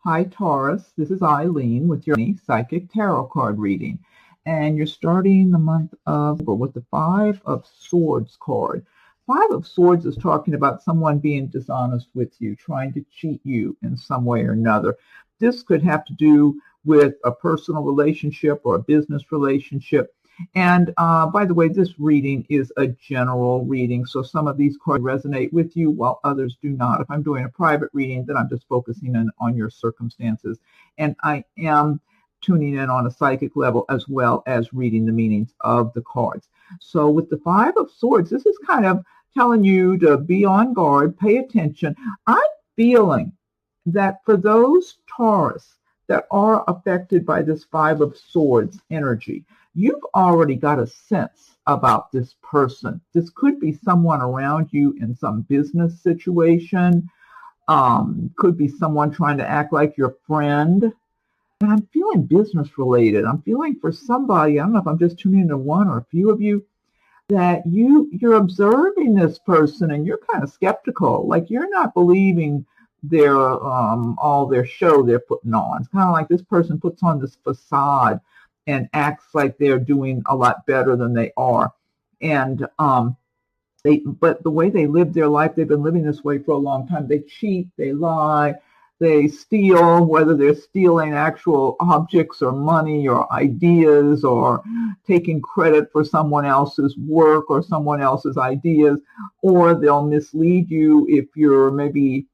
Hi, Taurus. This is Eileen with your Psychic Tarot card reading. And you're starting the month of October with the Five of Swords card. Five of Swords is talking about someone being dishonest with you, trying to cheat you in some way or another. This could have to do with a personal relationship or a business relationship. And by the way, this reading is a general reading, so some of these cards resonate with you while others do not. If I'm doing a private reading, then I'm just focusing on your circumstances. And I am tuning in on a psychic level as well as reading the meanings of the cards. So with the Five of Swords, this is kind of telling you to be on guard, pay attention. I'm feeling that for those Taurus that are affected by this Five of Swords energy, you've already got a sense about this person. This could be someone around you in some business situation. Could be someone trying to act like your friend. And I'm feeling business related. I'm feeling for somebody, I don't know if I'm just tuning into one or a few of you, that you're observing this person and you're kind of skeptical. Like you're not believing their all their show they're putting on. It's kind of like this person puts on this facade and acts like they're doing a lot better than they are. And but the way they live their life, they've been living this way for a long time. They cheat, they lie, they steal, whether they're stealing actual objects or money or ideas or taking credit for someone else's work or someone else's ideas, or they'll mislead you if you're maybe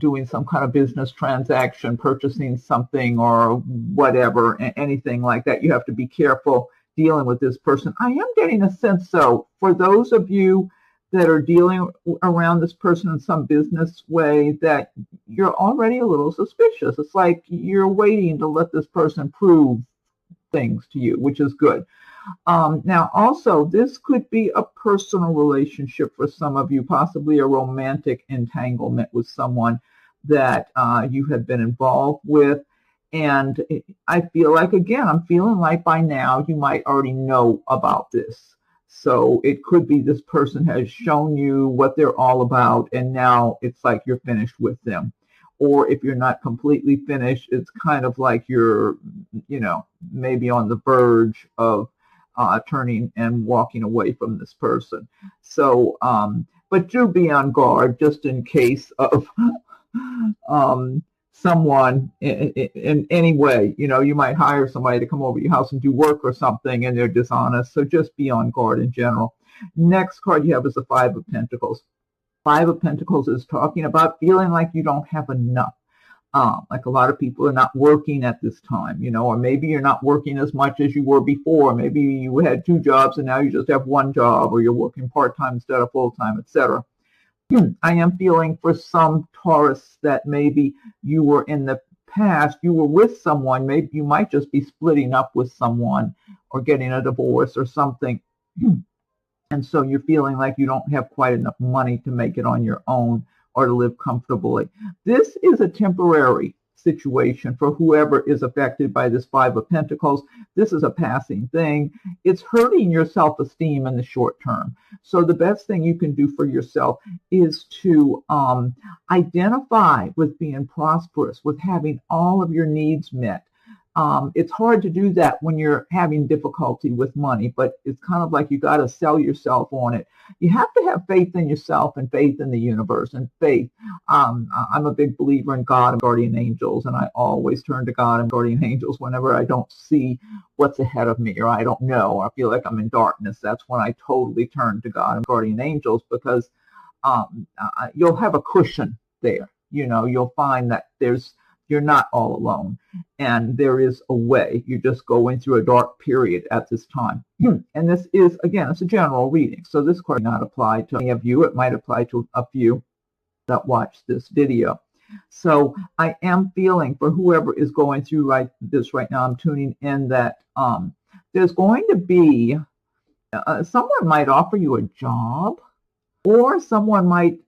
doing some kind of business transaction, purchasing something or whatever, anything like that. You have to be careful dealing with this person. I am getting a sense, though, for those of you that are dealing around this person in some business way, that you're already a little suspicious. It's like you're waiting to let this person prove things to you, which is good. Now, also, this could be a personal relationship for some of you, possibly a romantic entanglement with someone that you have been involved with. And I feel like, again, I'm feeling like by now you might already know about this. So it could be this person has shown you what they're all about, and now it's like you're finished with them. Or if you're not completely finished, it's kind of like you're, maybe on the verge of turning and walking away from this person. So, but do be on guard just in case of someone in any way. You might hire somebody to come over to your house and do work or something, and they're dishonest. So just be on guard in general. Next card you have is the Five of Pentacles. Five of Pentacles is talking about feeling like you don't have enough. Like a lot of people are not working at this time, or maybe you're not working as much as you were before. Maybe you had two jobs and now you just have one job, or you're working part-time instead of full-time, etc. I am feeling for some Taurus that maybe you were in the past, you were with someone, maybe you might just be splitting up with someone or getting a divorce or something. And so you're feeling like you don't have quite enough money to make it on your own or to live comfortably. This is a temporary situation for whoever is affected by this Five of Pentacles. This is a passing thing. It's hurting your self-esteem in the short term. So the best thing you can do for yourself is to identify with being prosperous, with having all of your needs met. It's hard to do that when you're having difficulty with money, but it's kind of like you got to sell yourself on it. You have to have faith in yourself and faith in the universe and faith. I'm a big believer in God and guardian angels, and I always turn to God and guardian angels whenever I don't see what's ahead of me or I don't know, or I feel like I'm in darkness. That's when I totally turn to God and guardian angels, because you'll have a cushion there. You'll find that you're not all alone, and there is a way. You're just going through a dark period at this time. And this is, again, it's a general reading, so this card may not apply to any of you. It might apply to a few that watch this video. So I am feeling for whoever is going through this right now, I'm tuning in that there's going to be, someone might offer you a job, or someone might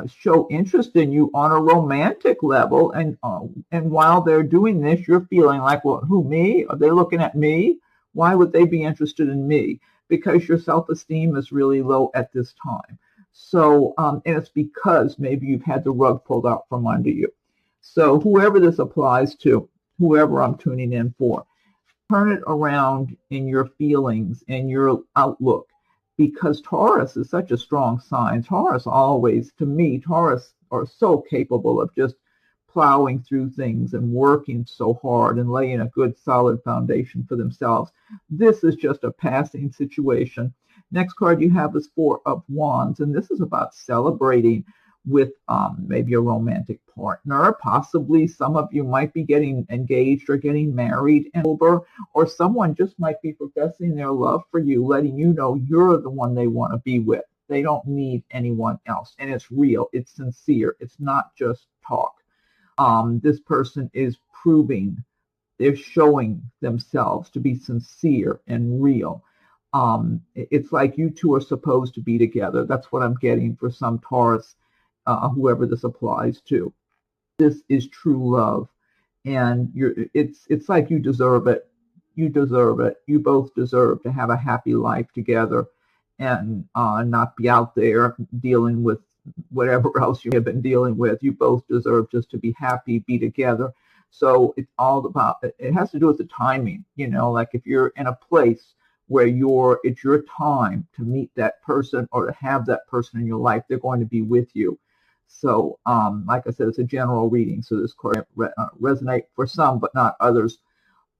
show interest in you on a romantic level, and while they're doing this, you're feeling like, well, who, me? Are they looking at me? Why would they be interested in me? Because your self-esteem is really low at this time. So, and it's because maybe you've had the rug pulled out from under you. So whoever this applies to, whoever I'm tuning in for, turn it around in your feelings and your outlook, because Taurus is such a strong sign. Taurus always, to me, Taurus are so capable of just plowing through things and working so hard and laying a good solid foundation for themselves. This is just a passing situation. Next card you have is Four of Wands, and this is about celebrating with maybe a romantic partner. Possibly some of you might be getting engaged or getting married in October, or someone just might be professing their love for you, letting you know you're the one they want to be with. They don't need anyone else, and it's real, it's sincere, it's not just talk. This person is proving, they're showing themselves to be sincere and real. It's like you two are supposed to be together. That's what I'm getting for some Taurus, whoever this applies to. This is true love, and it's like you deserve it. You deserve it. You both deserve to have a happy life together and not be out there dealing with whatever else you have been dealing with. You both deserve just to be happy, be together. So it's all about, it has to do with the timing, you know, like if you're in a place where it's your time to meet that person or to have that person in your life, they're going to be with you. So like I said, it's a general reading, so this card resonate for some but not others.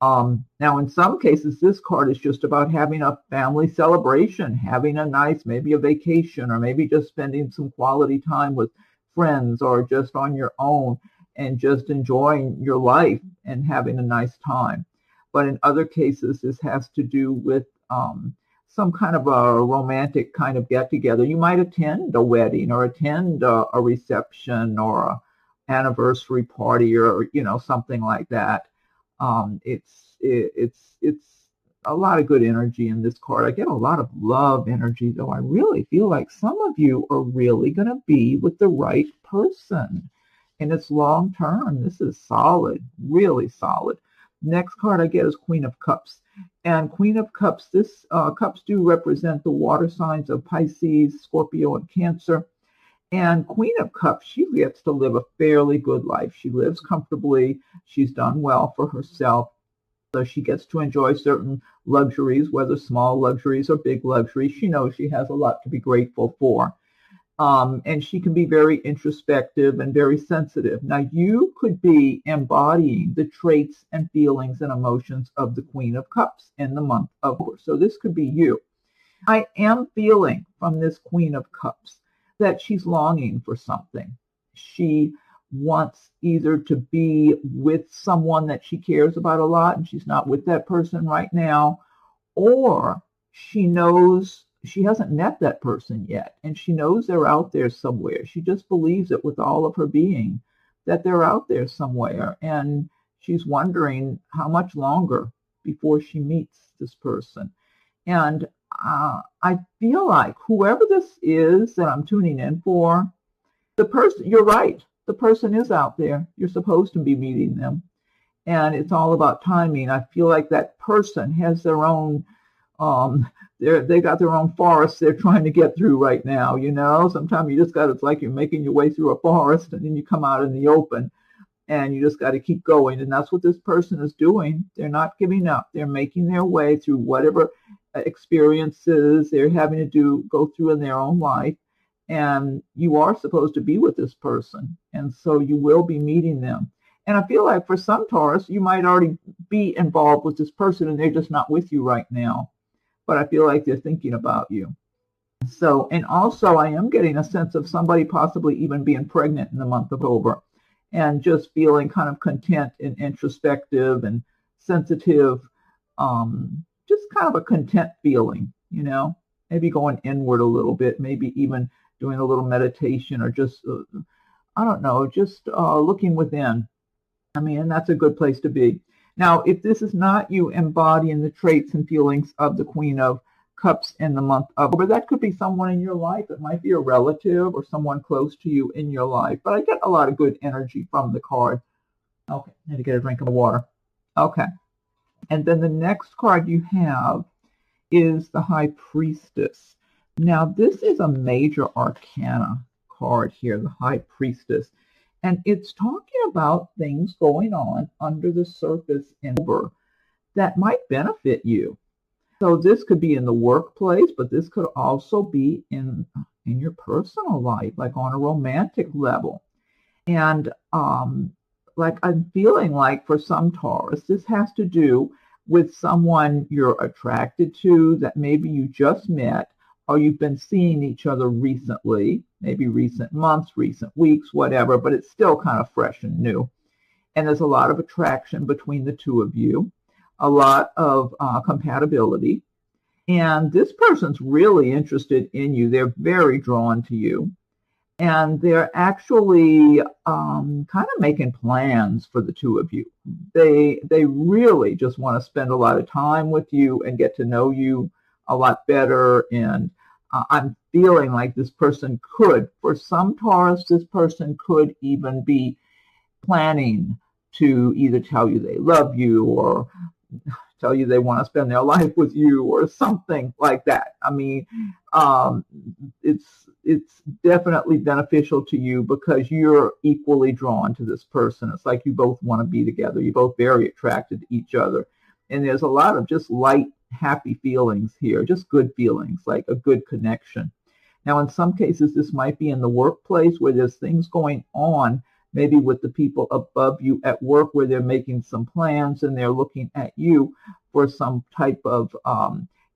Now, in some cases, this card is just about having a family celebration, having a nice, maybe a vacation, or maybe just spending some quality time with friends or just on your own and just enjoying your life and having a nice time. But in other cases, this has to do with some kind of a romantic kind of get-together. You might attend a wedding or attend a reception or an anniversary party or, you know, something like that. It's a lot of good energy in this card. I get a lot of love energy, though. I really feel like some of you are really going to be with the right person, and it's long term. This is solid, really solid. Next card I get is Queen of Cups, and Queen of Cups. This cups do represent the water signs of Pisces, Scorpio, and Cancer. And Queen of Cups, she gets to live a fairly good life. She lives comfortably. She's done well for herself. So she gets to enjoy certain luxuries, whether small luxuries or big luxuries. She knows she has a lot to be grateful for. And she can be very introspective and very sensitive. Now, you could be embodying the traits and feelings and emotions of the Queen of Cups in the month of October. So this could be you. I am feeling from this Queen of Cups that she's longing for something. She wants either to be with someone that she cares about a lot and she's not with that person right now, or she knows she hasn't met that person yet and she knows they're out there somewhere. She just believes it with all of her being that they're out there somewhere, and she's wondering how much longer before she meets this person. And I feel like whoever this is that I'm tuning in for, the person, you're right, the person is out there. You're supposed to be meeting them. And it's all about timing. I feel like that person has their own, they got their own forest they're trying to get through right now, you know. Sometimes you just got, it's like you're making your way through a forest and then you come out in the open and you just got to keep going. And that's what this person is doing. They're not giving up. They're making their way through whatever experiences they're having to go through in their own life. And you are supposed to be with this person. And so you will be meeting them. And I feel like for some Taurus, you might already be involved with this person and they're just not with you right now. But I feel like they're thinking about you. So, and also I am getting a sense of somebody possibly even being pregnant in the month of October and just feeling kind of content and introspective and sensitive, just kind of a content feeling, you know, maybe going inward a little bit, maybe even doing a little meditation or just, I don't know, just looking within. I mean, and that's a good place to be. Now, if this is not you embodying the traits and feelings of the Queen of Cups in the month of October, that could be someone in your life. It might be a relative or someone close to you in your life. But I get a lot of good energy from the card. Okay, I need to get a drink of water. Okay. And then the next card you have is the High Priestess. Now, this is a major arcana card here, the High Priestess. And it's talking about things going on under the surface in October that might benefit you. So this could be in the workplace, but this could also be in your personal life, like on a romantic level. And like I'm feeling like for some Taurus, this has to do with someone you're attracted to that maybe you just met, or you've been seeing each other recently, maybe recent months, recent weeks, whatever, but it's still kind of fresh and new. And there's a lot of attraction between the two of you, a lot of compatibility. And this person's really interested in you. They're very drawn to you. And they're actually kind of making plans for the two of you. They really just want to spend a lot of time with you and get to know you a lot better. And I'm feeling like this person could, for some Taurus, this person could even be planning to either tell you they love you or tell you they want to spend their life with you or something like that. I mean, it's definitely beneficial to you because you're equally drawn to this person. It's like you both want to be together. You're both very attracted to each other. And there's a lot of just light, happy feelings here, just good feelings, like a good connection. Now, in some cases, this might be in the workplace where there's things going on, maybe with the people above you at work where they're making some plans and they're looking at you for some type of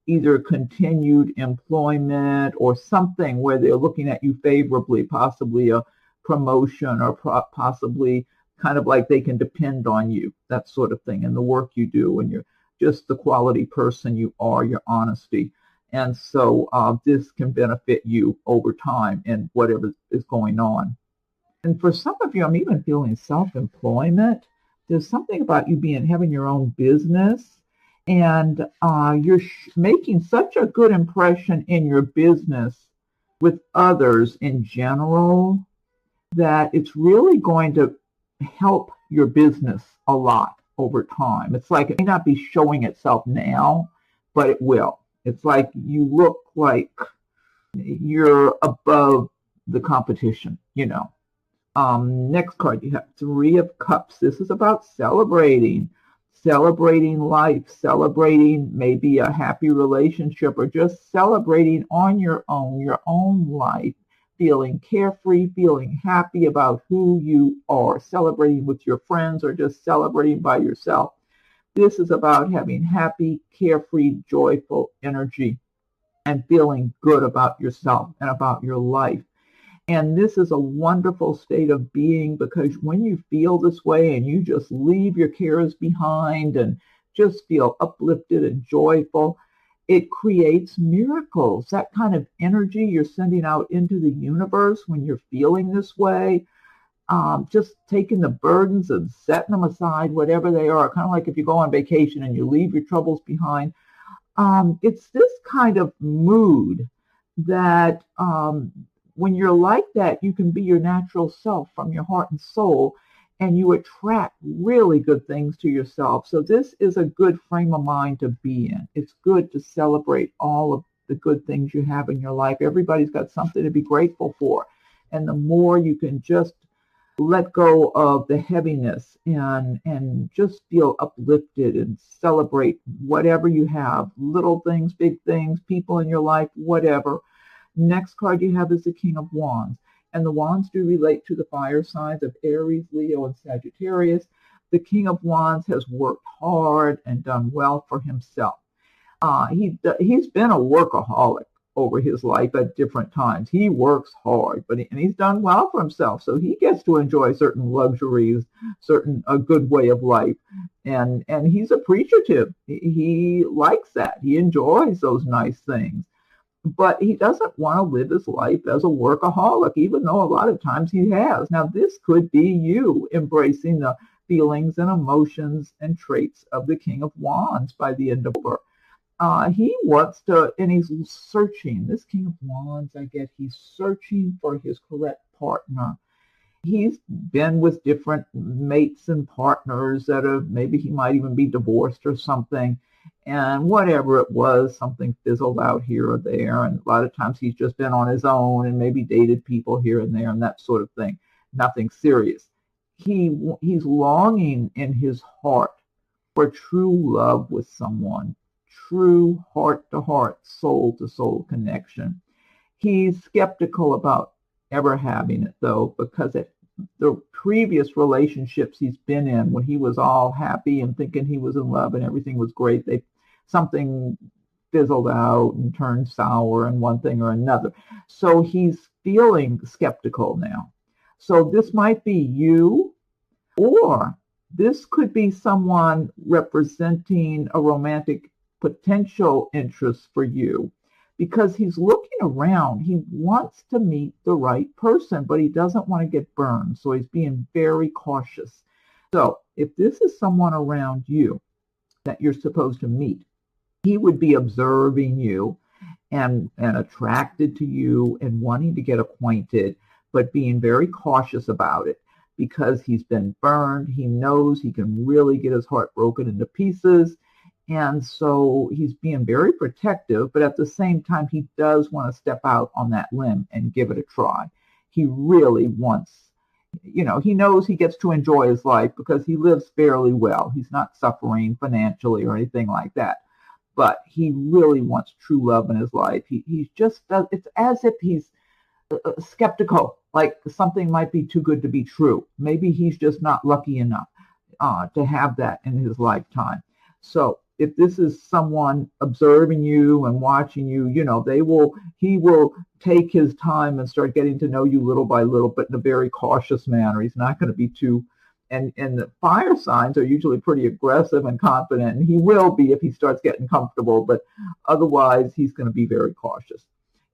either continued employment or something where they're looking at you favorably, possibly a promotion or possibly kind of like they can depend on you, that sort of thing, and the work you do, and you're just the quality person you are, your honesty. And so this can benefit you over time in whatever is going on. And for some of you, I'm even feeling self-employment. There's something about you having your own business, and you're making such a good impression in your business with others in general that it's really going to help your business a lot over time. It's like it may not be showing itself now, but it will. It's like you look like you're above the competition, you know. Next card, you have Three of Cups. This is about celebrating life, celebrating maybe a happy relationship, or just celebrating on your own life, feeling carefree, feeling happy about who you are, celebrating with your friends, or just celebrating by yourself. This is about having happy, carefree, joyful energy and feeling good about yourself and about your life. And this is a wonderful state of being, because when you feel this way and you just leave your cares behind and just feel uplifted and joyful, it creates miracles. That kind of energy you're sending out into the universe when you're feeling this way, just taking the burdens and setting them aside, whatever they are, kind of like if you go on vacation and you leave your troubles behind. It's this kind of mood that when you're like that, you can be your natural self from your heart and soul, and you attract really good things to yourself. So this is a good frame of mind to be in. It's good to celebrate all of the good things you have in your life. Everybody's got something to be grateful for. And the more you can just let go of the heaviness and just feel uplifted and celebrate whatever you have, little things, big things, people in your life, whatever. Next card you have is the King of Wands. And the wands do relate to the fire signs of Aries, Leo, and Sagittarius. The King of Wands has worked hard and done well for himself. He's been a workaholic over his life at different times. He works hard, and he's done well for himself. So he gets to enjoy certain luxuries, a good way of life. And he's appreciative. He likes that. He enjoys those nice things. But he doesn't want to live his life as a workaholic, even though a lot of times he has. Now, this could be you embracing the feelings and emotions and traits of the King of Wands by the end of the book. He wants to, and he's searching. This King of Wands, he's searching for his correct partner. He's been with different mates and partners that maybe he might even be divorced or something. And whatever it was, something fizzled out here or there. And a lot of times he's just been on his own and maybe dated people here and there and that sort of thing. nothing serious. He's longing in his heart for true love with someone, true heart-to-heart, soul-to-soul connection. He's skeptical about ever having it, though, because the previous relationships he's been in, when he was all happy and thinking he was in love and everything was great, something fizzled out and turned sour and one thing or another. So he's feeling skeptical now. So this might be you, or this could be someone representing a romantic potential interest for you, because he's looking around. He wants to meet the right person, but he doesn't want to get burned. So he's being very cautious. So if this is someone around you that you're supposed to meet, he would be observing you and attracted to you and wanting to get acquainted, but being very cautious about it because he's been burned. He knows he can really get his heart broken into pieces. And so he's being very protective, but at the same time, he does want to step out on that limb and give it a try. He really wants, he knows he gets to enjoy his life because he lives fairly well. He's not suffering financially or anything like that, but he really wants true love in his life. He just does. It's as if he's skeptical, like something might be too good to be true. Maybe he's just not lucky enough to have that in his lifetime. So if this is someone observing you and watching you, he will take his time and start getting to know you little by little, but in a very cautious manner. He's not going to be too, and the fire signs are usually pretty aggressive and confident, and he will be if he starts getting comfortable, but otherwise he's going to be very cautious.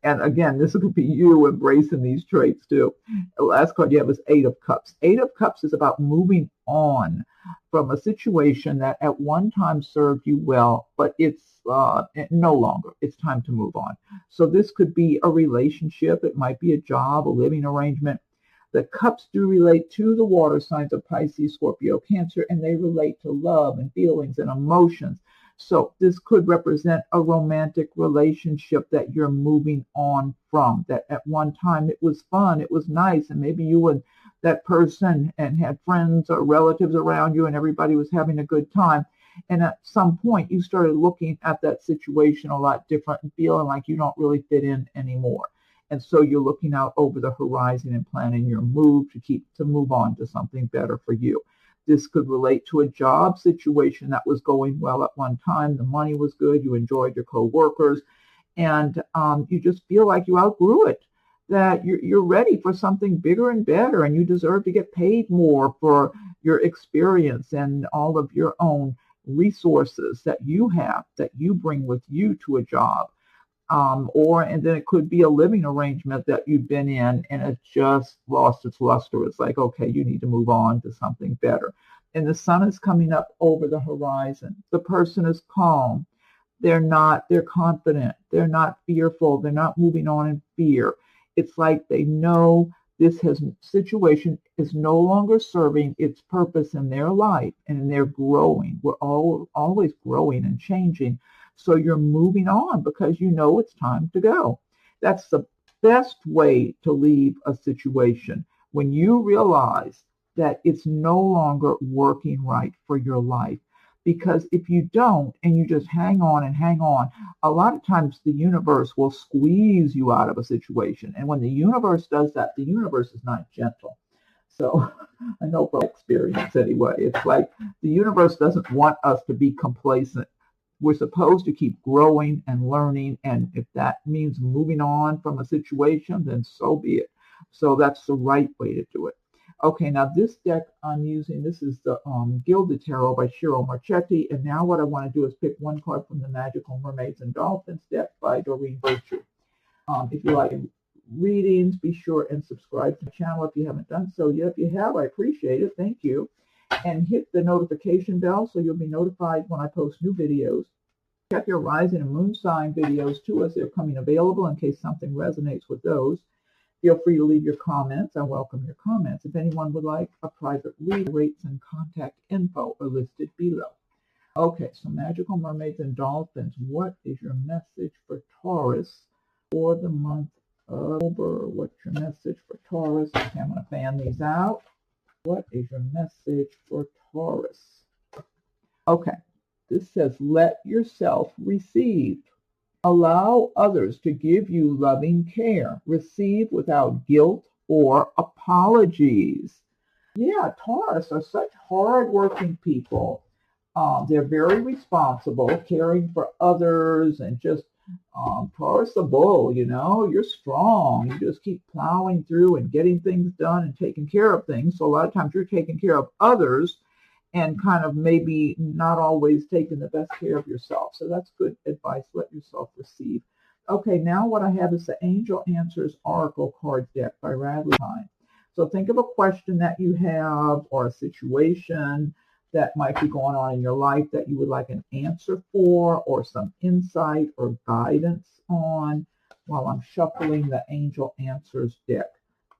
And again, this could be you embracing these traits too. The last card you have is Eight of Cups. Eight of Cups is about moving on from a situation that at one time served you well, but it's no longer. It's time to move on. So this could be a relationship. It might be a job, a living arrangement. The cups do relate to the water signs of Pisces, Scorpio, Cancer, and they relate to love and feelings and emotions. So this could represent a romantic relationship that you're moving on from, that at one time it was fun, it was nice, and maybe you and that person and had friends or relatives around you and everybody was having a good time. And at some point you started looking at that situation a lot different and feeling like you don't really fit in anymore. And so you're looking out over the horizon and planning your move to move on to something better for you. This could relate to a job situation that was going well at one time. The money was good. You enjoyed your co-workers, and you just feel like you outgrew it, that you're ready for something bigger and better, and you deserve to get paid more for your experience and all of your own resources that you have, that you bring with you to a job. And then it could be a living arrangement that you've been in and it just lost its luster. It's like, okay, you need to move on to something better. And the sun is coming up over the horizon. The person is calm. They're confident. They're not fearful. They're not moving on in fear. It's like they know this situation is no longer serving its purpose in their life, and they're growing. We're always growing and changing. So you're moving on because you know it's time to go. That's the best way to leave a situation, when you realize that it's no longer working right for your life. Because if you don't and you just hang on, a lot of times the universe will squeeze you out of a situation. And when the universe does that, the universe is not gentle. So I know from experience anyway, it's like the universe doesn't want us to be complacent. We're supposed to keep growing and learning, and if that means moving on from a situation, then so be it. So that's the right way to do it. Okay, now this deck I'm using, this is the Gilded Tarot by Cheryl Marchetti, and now what I want to do is pick one card from the Magical Mermaids and Dolphins deck by Doreen Virtue. If you like readings, be sure and subscribe to the channel if you haven't done so yet. If you have, I appreciate it. Thank you. And hit the notification bell so you'll be notified when I post new videos. Check your rising and moon sign videos too, as they're coming available, in case something resonates with those. Feel free to leave your comments. I welcome your comments. If anyone would like a private read, rates and contact info are listed below. Okay, so Magical Mermaids and Dolphins, what is your message for Taurus for the month October. What's your message for Taurus? Okay, I'm going to fan these out. What is your message for Taurus? Okay, this says, let yourself receive. Allow others to give you loving care. Receive without guilt or apologies. Yeah, Taurus are such hardworking people. They're very responsible, caring for others, and just Taurus the bull, you're strong. You just keep plowing through and getting things done and taking care of things. So a lot of times you're taking care of others and kind of maybe not always taking the best care of yourself. So that's good advice. Let yourself receive. Okay, now what I have is the Angel Answers Oracle card deck by Radley Pine. So think of a question that you have or a situation that might be going on in your life that you would like an answer for or some insight or guidance on while I'm shuffling the Angel Answers deck.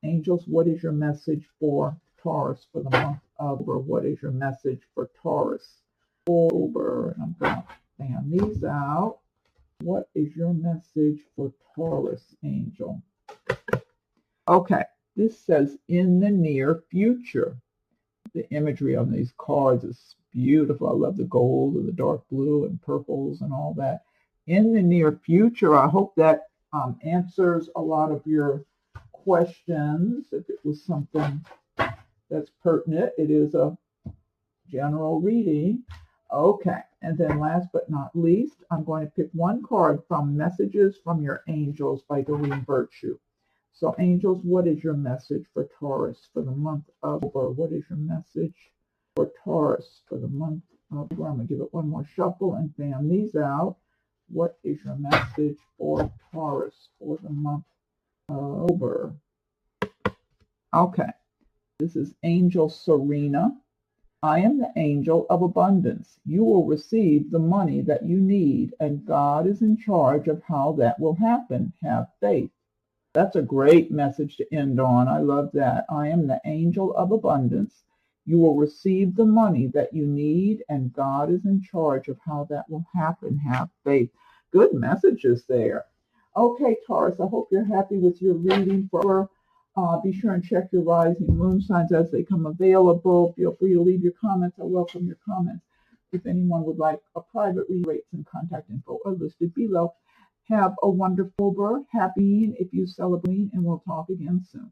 Angels, what is your message for Taurus for the month of October? What is your message for Taurus? October, and I'm going to fan these out. What is your message for Taurus, Angel? Okay, this says in the near future. The imagery on these cards is beautiful. I love the gold and the dark blue and purples and all that. In the near future, I hope that answers a lot of your questions. If it was something that's pertinent, it is a general reading. Okay, and then last but not least, I'm going to pick one card from Messages from Your Angels by Doreen Virtue. So, angels, what is your message for Taurus for the month of October? What is your message for Taurus for the month of October? I'm going to give it one more shuffle and fan these out. What is your message for Taurus for the month of October? Okay, this is Angel Serena. I am the angel of abundance. You will receive the money that you need, and God is in charge of how that will happen. Have faith. That's a great message to end on. I love that. I am the angel of abundance. You will receive the money that you need, and God is in charge of how that will happen. Have faith. Good messages there. Okay, Taurus, I hope you're happy with your reading. Be sure and check your rising moon signs as they come available. Feel free to leave your comments. I welcome your comments. If anyone would like a private reading, rates and contact info are listed below. Have a wonderful birth. Happy if you celebrate, and we'll talk again soon.